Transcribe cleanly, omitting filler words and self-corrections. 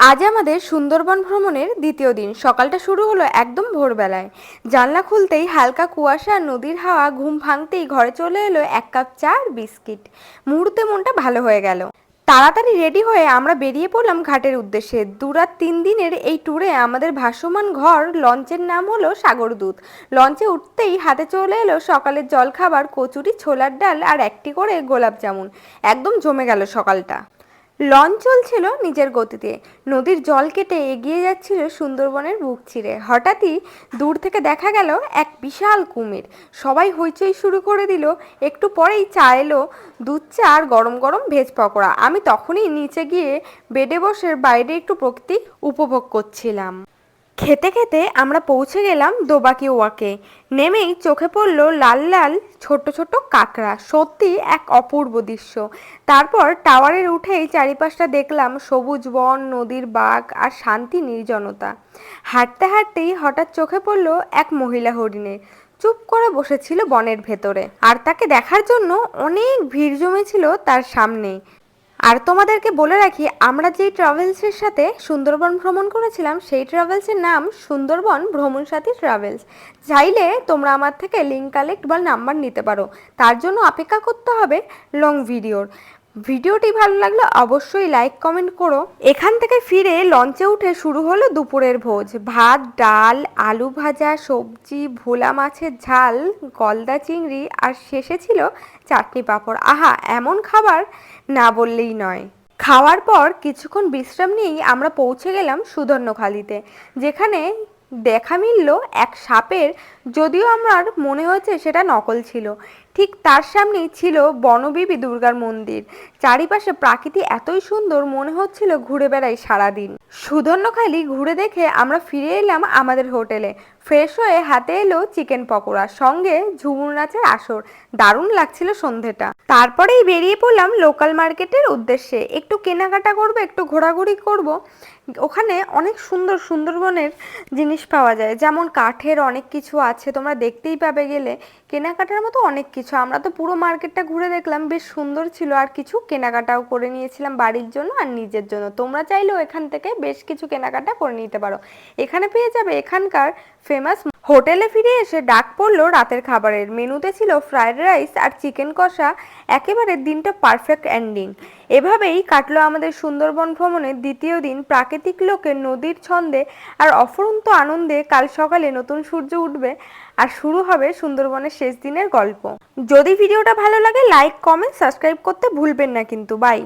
আজ আমাদের সুন্দরবন ভ্রমণের দ্বিতীয় দিন। সকালটা শুরু হলো একদম ভোরবেলায়। জানলা খুলতেই হালকা কুয়াশা আর নদীর হাওয়া, ঘুম ভাঙতেই ঘরে চলে এলো এক কাপ চা আর বিস্কিট। মুহূর্তে মনটা ভালো হয়ে গেল। তাড়াতাড়ি রেডি হয়ে আমরা বেরিয়ে পড়লাম ঘাটের উদ্দেশ্যে। 2 রাত 3 দিনের এই ট্যুরে আমাদের ভাসমান ঘর লঞ্চের নাম হলো সাগরদূত। লঞ্চে উঠতেই হাতে চলে এলো সকালের জলখাবার, কচুরি, ছোলার ডাল আর একটি করে গোলাপ জামুন। একদম জমে গেল সকালটা। লঞ্চ চলছিল নিজের গতিতে। নদীর জল কেটে এগিয়ে যাচ্ছিল সুন্দরবনের বুক চিরে। হঠাৎই দূর থেকে দেখা গেল এক বিশাল কুমির। সবাই হইচই শুরু করে দিল। একটু পরেই চা এলো, দুধ চা আর গরম গরম ভেজ পকোড়া। আমি তখনই নিচে গিয়ে বেডে বসে বাইরে একটু প্রকৃতি উপভোগ করছিলাম। খেতে খেতে আমরা পৌঁছে গেলাম দোবাকি ওয়াকে। নেমেই চোখে পড়ল লাল লাল ছোট ছোট কাঁকড়া। সত্যি এক অপূর্ব দৃশ্য। তারপর টাওয়ারের উঠেই চারিপাশটা দেখলাম সবুজ বন, নদীর বাঁক আর শান্তি নির্জনতা। হাঁটতে হাঁটতেই হঠাৎ চোখে পড়ল এক মহিলা হরিণে। চুপ করে বসেছিল বনের ভেতরে, আর তাকে দেখার জন্য অনেক ভিড় জমেছিল তার সামনে। আর তোমাদেরকে বলে রাখি, আমরা যেই ট্রাভেলসের সাথে সুন্দরবন ভ্রমণ করেছিলাম সেই ট্রাভেলসের নাম সুন্দরবন ভ্রমণ সাথী ট্রাভেলস। চাইলে তোমরা আমার থেকে লিঙ্ক কালেক্ট বা নাম্বার নিতে পারো। তার জন্য অপেক্ষা করতে হবে লং ভিডিওর। ভিডিওটি ভালো লাগলে অবশ্যই লাইক কমেন্ট করো। এখান থেকে ফিরে লঞ্চে উঠে শুরু হলো দুপুরের ভোজ। ভাত, ডাল, আলু ভাজা, সবজি, ভোলা মাছের ঝাল, গলদা চিংড়ি আর শেষে ছিল চাটনি পাঁপড়। আহা, এমন খাবার না বললেই নয়। খাওয়ার পর কিছুক্ষণ বিশ্রাম নিয়েই আমরা পৌঁছে গেলাম সুধন্যখালিতে, যেখানে দেখা মিলল এক সাপের। যদিও আমার মনে হয়েছে সেটা নকল ছিল। ঠিক তার সামনেই ছিল বনবিবি দুর্গার মন্দির। চারিপাশে প্রাকৃতি এতই সুন্দর, মনে হচ্ছিল ঘুরে বেড়াই সারাদিন। সুধন্যখালি ঘুরে দেখে আমরা ফিরে এলাম আমাদের হোটেলে। ফ্রেশ হয়ে হাতে এলো চিকেন পকোড়া, সঙ্গে ঝুমুর নাচের আসর। দারুণ লাগছিল সন্ধেটা। তারপরেই বেরিয়ে পড়লাম লোকাল মার্কেটের উদ্দেশ্যে। একটু কেনাকাটা করব, একটু ঘোরাঘুরি করব। ওখানে অনেক সুন্দর সুন্দরবনের জিনিস পাওয়া যায়, যেমন কাঠের অনেক কিছু আছে, তোমরা দেখতেই পাবে গেলে। কেনাকাটার মতো অনেক কিছু। আমরা তো পুরো মার্কেটটা ঘুরে দেখলাম, বেশ সুন্দর ছিল। আর কিছু কেনাকাটাও করে নিয়েছিলাম বাড়ির জন্য আর নিজের জন্য। তোমরা চাইলেও এখান থেকে বেশ কিছু কেনাকাটা করে নিতে পারো। এখানে পেয়ে যাবে এখানকার ফেমাস। হোটেলে ফিরে এসে ডাক পড়লো রাতের খাবারের। মেনুতে ছিল ফ্রাইড রাইস আর চিকেন কষা। একেবারে দিনটা পারফেক্ট এন্ডিং। এভাবেই কাটলো আমাদের সুন্দরবন ভ্রমণের দ্বিতীয় দিন, প্রাকৃতিক লোকে, নদীর ছন্দে আর অফুরন্ত আনন্দে। কাল সকালে নতুন সূর্য উঠবে আর শুরু হবে সুন্দরবনের শেষ দিনের গল্প। যদি ভিডিওটা ভালো লাগে লাইক, কমেন্ট, সাবস্ক্রাইব করতে ভুলবেন না কিন্তু। বাই।